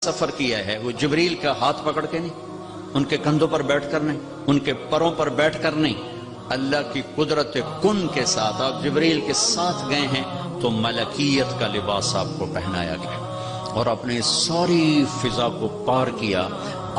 سفر کیا ہے وہ جبریل کا ہاتھ پکڑ کے نہیں، ان کے کندھوں پر بیٹھ کر نہیں، ان کے پروں پر بیٹھ کر نہیں، اللہ کی قدرت کن کے ساتھ آپ جبریل کے ساتھ گئے ہیں تو ملکیت کا لباس آپ کو پہنایا گیا اور اپنے ساری فضا کو پار کیا۔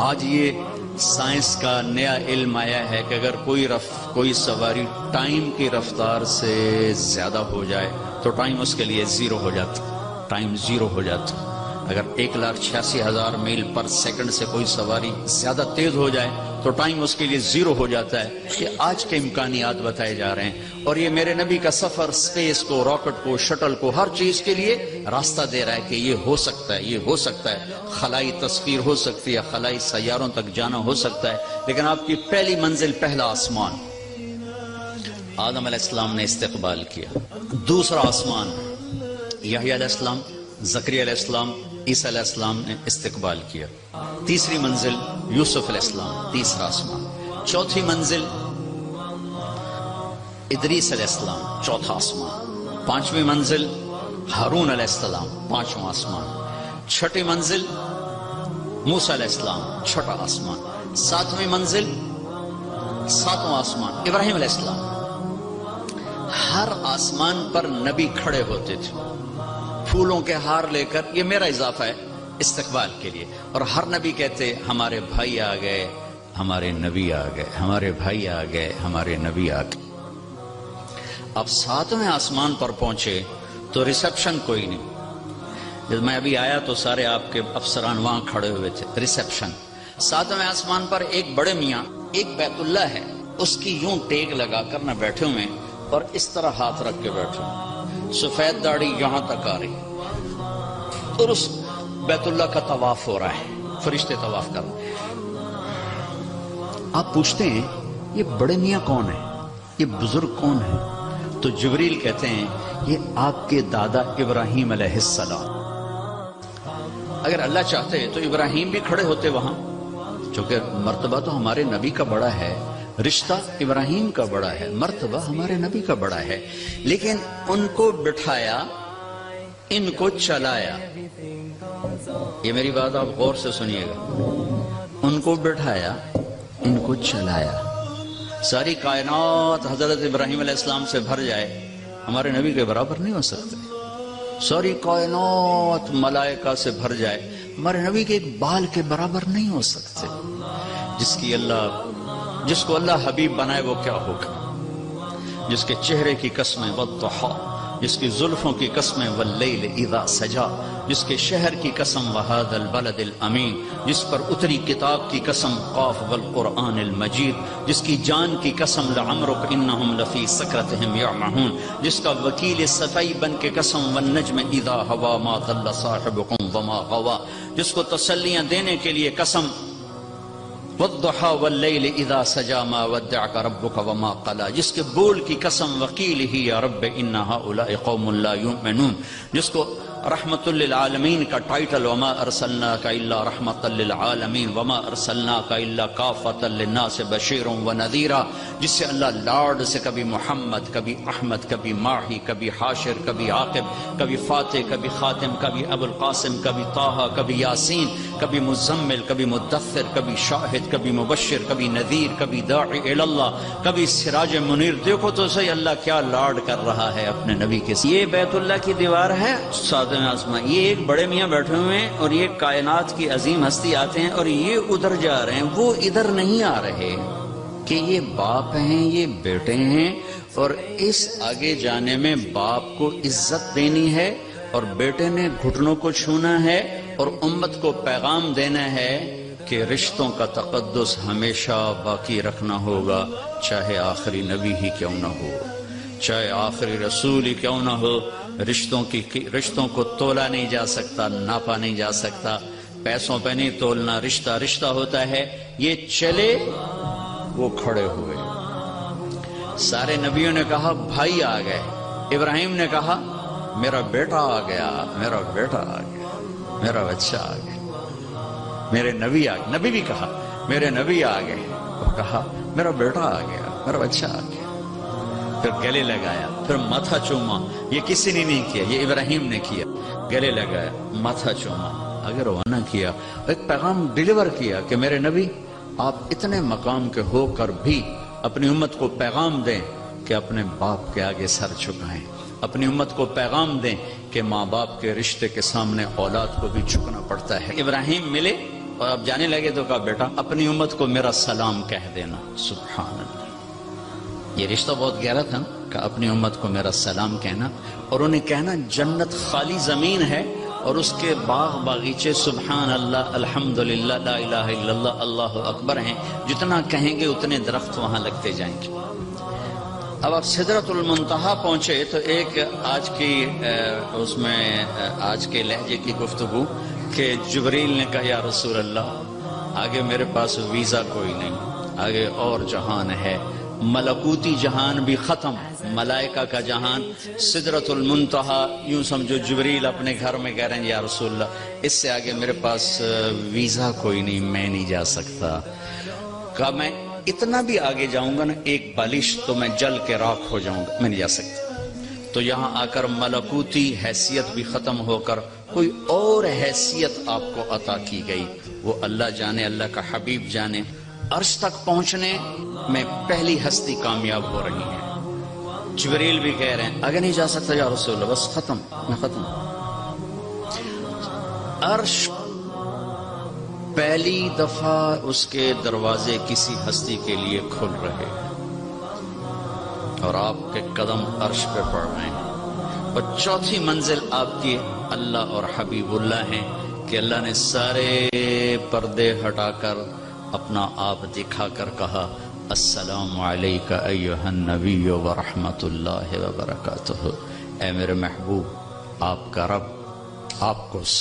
آج یہ سائنس کا نیا علم آیا ہے کہ اگر کوئی سواری ٹائم کی رفتار سے زیادہ ہو جائے تو ٹائم اس کے لیے زیرو ہو جاتا، ٹائم زیرو ہو جاتا۔ اگر 1,86,000 میل پر سیکنڈ سے کوئی سواری زیادہ تیز ہو جائے تو ٹائم اس کے لیے زیرو ہو جاتا ہے۔ یہ آج کے امکانیات بتائے جا رہے ہیں اور یہ میرے نبی کا سفر سپیس کو، راکٹ کو، شٹل کو، ہر چیز کے لیے راستہ دے رہا ہے کہ یہ ہو سکتا ہے، یہ ہو سکتا ہے، خلائی تصویر ہو سکتی ہے، خلائی سیاروں تک جانا ہو سکتا ہے، لیکن آپ کی پہلی منزل پہلا آسمان آدم علیہ السلام نے استقبال کیا، دوسرا آسمان یحییٰ علیہ السلام، زکریا علیہ السلام، عیسیٰ علیہ السلام نے استقبال کیا، تیسری منزل یوسف علیہ السلام، تیسرا آسمان، چوتھی منزل ادریس علیہ السلام، چوتھا آسمان، پانچویں منزل ہارون علیہ السلام، پانچواں آسمان، چھٹی منزل موسیٰ علیہ السلام، چھٹا آسمان، ساتویں منزل ساتواں آسمان ابراہیم علیہ السلام۔ ہر آسمان پر نبی کھڑے ہوتے تھے پھولوں کے ہار لے کر، یہ میرا اضافہ ہے استقبال کے لیے، اور ہر نبی کہتے ہمارے بھائی آ گئے، ہمارے نبی آ گئے، ہمارے بھائی آ گئے، ہمارے نبی آ گئے۔ اب ساتویں آسمان پر پہنچے تو ریسپشن کوئی نہیں۔ جب میں ابھی آیا تو سارے آپ کے افسران وہاں کھڑے ہوئے تھے، ریسپشن۔ ساتویں آسمان پر ایک بڑے میاں، ایک بیت اللہ ہے، اس کی یوں ٹیک لگا کر نہ بیٹھے ہوئے اور اس طرح ہاتھ رکھ کے بیٹھے ہوئے، سفید داڑھی یہاں تک آ رہی اور اس بیت اللہ کا طواف ہو رہا ہے، فرشتے طواف کر رہے ہیں۔ آپ پوچھتے ہیں یہ بڑے میاں کون ہیں، یہ بزرگ کون ہیں؟ تو جبریل کہتے ہیں یہ آپ کے دادا ابراہیم علیہ السلام۔ اگر اللہ چاہتے تو ابراہیم بھی کھڑے ہوتے وہاں، چونکہ مرتبہ تو ہمارے نبی کا بڑا ہے، رشتہ ابراہیم کا بڑا ہے، مرتبہ ہمارے نبی کا بڑا ہے، لیکن ان کو بٹھایا، ان کو چلایا۔ یہ میری بات آپ غور سے سنیے گا، ان کو بٹھایا، ان کو چلایا۔ ساری کائنات حضرت ابراہیم علیہ السلام سے بھر جائے، ہمارے نبی کے برابر نہیں ہو سکتے۔ ساری کائنات ملائکہ سے بھر جائے، ہمارے نبی کے ایک بال کے برابر نہیں ہو سکتے۔ جس کو اللہ حبیب بنائے وہ کیا ہوگا، جس کے چہرے کی قسمیں والضحیٰ، جس کی زلفوں کی قسمیں واللیل اذا سجا، جس کے شہر کی قسم وہذا البلد الامین، جس پر اتری کتاب کی قسم قاف والقرآن المجید، جس کی جان کی قسم لعمرک انہم لفی سکرتہم یعمہون، جس کا وکیل صفائی بن کے قسم والنجم اذا ہوا ما ضل صاحبکم وما غوا، جس کو تسلیاں دینے کے لیے قسم والضحیٰ واللیل اذا سجا ما ودعک ربک وما قلا، جس کے بول کی قسم وقیلہ یا رب ان ہؤلاء قوم لا یؤمنون، جس کو رحمت للعالمین کا ٹائٹل وما ارسلناک الا رحمت للعالمین وما ارسلناک الا کافۃ للناس بشیر ونذیرا، جس سے اللہ لاڈ سے کبھی محمد، کبھی احمد، کبھی ماہی، کبھی حاشر، کبھی عاقب، کبھی فاتح، کبھی خاتم، کبھی ابو القاسم، کبھی طٰہٰ، کبھی یاسین، کبھی مزمل، کبھی مدثر، کبھی شاہد، کبھی مبشر، کبھی نذیر، کبھی داعی الی اللہ، کبھی سراج منیر۔ دیکھو تو صحیح اللہ کیا لاڈ کر رہا ہے اپنے نبی کے ساتھ۔ یہ بیت اللہ کی دیوار ہے آسمان، یہ ایک بڑے میاں بیٹھے ہوئے ہیں اور یہ کائنات کی عظیم ہستی آتے ہیں اور یہ ادھر جا رہے ہیں، وہ ادھر نہیں آ رہے، کہ یہ باپ ہیں، یہ بیٹے ہیں، اور اس آگے جانے میں باپ کو عزت دینی ہے اور بیٹے نے گھٹنوں کو چھونا ہے اور امت کو پیغام دینا ہے کہ رشتوں کا تقدس ہمیشہ باقی رکھنا ہوگا، چاہے آخری نبی ہی کیوں نہ ہو، چاہے آخری رسول ہی کیوں نہ ہو۔ رشتوں کو تولا نہیں جا سکتا، ناپا نہیں جا سکتا، پیسوں پہ نہیں تولنا، رشتہ رشتہ ہوتا ہے۔ یہ چلے، وہ کھڑے ہوئے، سارے نبیوں نے کہا بھائی آ گئے، ابراہیم نے کہا میرا بیٹا آ گیا، میرا بیٹا آ گیا، میرا بچہ آ گیا، میرے نبی آ گئے، نبی بھی کہا میرے نبی آ گئے، وہ کہا میرا بیٹا آ گیا، میرا بچہ آ گیا، پھر گلے لگایا، پھر ماتھا چوما۔ یہ کسی نے نہیں کیا، یہ ابراہیم نے کیا، گلے لگایا، ماتھا چوما۔ اگر روانہ کیا، ایک پیغام ڈیلیور کیا کہ میرے نبی آپ اتنے مقام کے ہو کر بھی اپنی امت کو پیغام دیں کہ اپنے باپ کے آگے سر جھکائیں، اپنی امت کو پیغام دیں کہ ماں باپ کے رشتے کے سامنے اولاد کو بھی جھکنا پڑتا ہے۔ ابراہیم ملے اور اب جانے لگے تو کہا بیٹا اپنی امت کو میرا سلام کہہ دینا۔ سبحان اللہ، یہ رشتہ بہت گہرا تھا کہ اپنی امت کو میرا سلام کہنا، اور انہیں کہنا جنت خالی زمین ہے اور اس کے باغ باغیچے سبحان اللہ الحمدللہ لا الہ الا اللہ اللہ اکبر ہیں، جتنا کہیں گے اتنے درخت وہاں لگتے جائیں گے۔ اب آپ سدرۃ المنتہا پہنچے تو ایک آج کی اس میں آج کے لہجے کی گفتگو کہ جبریل نے کہا یا رسول اللہ آگے میرے پاس ویزا کوئی نہیں، آگے اور جہان ہے، ملکوتی جہان بھی ختم، ملائکہ کا جہان، سدرۃ المنتہا، یوں سمجھو جبریل اپنے گھر میں کہہ رہے ہیں یا رسول اللہ اس سے آگے میرے پاس ویزا کوئی نہیں، میں نہیں جا سکتا۔ کہا میں اتنا بھی آگے جاؤں گا نا ایک بالش تو میں جل کے راکھ ہو جاؤں گا، میں نہیں جا سکتا۔ تو یہاں آ کر ملکوتی حیثیت بھی ختم ہو کر کوئی اور حیثیت آپ کو عطا کی گئی، وہ اللہ جانے، اللہ کا حبیب جانے۔ عرش تک پہنچنے میں پہلی ہستی کامیاب ہو رہی ہے، جبریل بھی کہہ رہے ہیں آگے نہیں جا سکتا یا رسول اللہ، بس ختم، میں ختم۔ عرش پہلی دفعہ اس کے دروازے کسی ہستی کے لیے کھل رہے اور آپ کے قدم عرش پہ پڑ رہے ہیں، اور چوتھی منزل آپ کی اللہ اور حبیب اللہ ہیں کہ اللہ نے سارے پردے ہٹا کر اپنا آپ دکھا کر کہا السلام علیکہ ایہا النبی ورحمۃ اللہ وبرکاتہ۔ اے میرے محبوب، آپ کا رب آپ کو